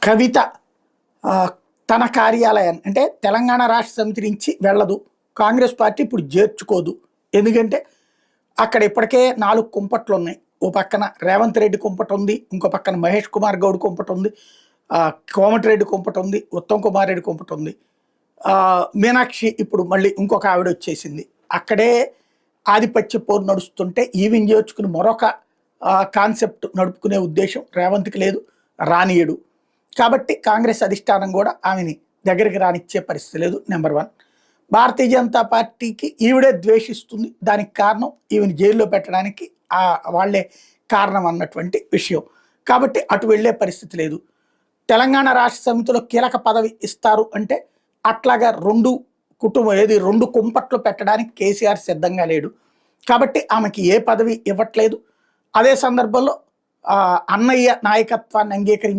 కవిత తన కార్యాలయాన్ని అంటే తెలంగాణ రాష్ట్ర సమితి నుంచి వెళ్ళదు. కాంగ్రెస్ పార్టీ ఇప్పుడు చేర్చుకోదు. ఎందుకంటే అక్కడ ఇప్పటికే 4 కుంపట్లు ఉన్నాయి. ఓ పక్కన రేవంత్ రెడ్డి కుంపట ఉంది, ఇంకో పక్కన మహేష్ కుమార్ గౌడ్ కుంపట ఉంది, కోమటిరెడ్డి కుంపట ఉంది, ఉత్తమ్ కుమార్ రెడ్డి కుంపట ఉంది, మీనాక్షి ఇప్పుడు మళ్ళీ ఇంకొక ఆవిడ వచ్చేసింది. అక్కడే ఆధిపత్య పోరు నడుస్తుంటే ఈవిని చేర్చుకుని మరొక కాన్సెప్ట్ నడుపుకునే ఉద్దేశం రేవంత్కి లేదు, రానియడు. కాబట్టి కాంగ్రెస్ అధిష్టానం కూడా ఆమెని దగ్గరికి రానిచ్చే పరిస్థితి లేదు. నెంబర్ 1. భారతీయ జనతా పార్టీకి ఈవిడే ద్వేషిస్తుంది. దానికి కారణం ఈవిని జైల్లో పెట్టడానికి వాళ్లే కారణం అన్నటువంటి విషయం. కాబట్టి అటు వెళ్ళే పరిస్థితి లేదు. తెలంగాణ రాష్ట్ర సమితిలో కీలక పదవి ఇస్తారు అంటే అట్లాగా 2 కుంపట్లు పెట్టడానికి కేసీఆర్ సిద్ధంగా లేడు. కాబట్టి ఆమెకి ఏ పదవి ఇవ్వట్లేదు. అదే సందర్భంలో అన్నయ్య నాయకత్వాన్ని అంగీకరించి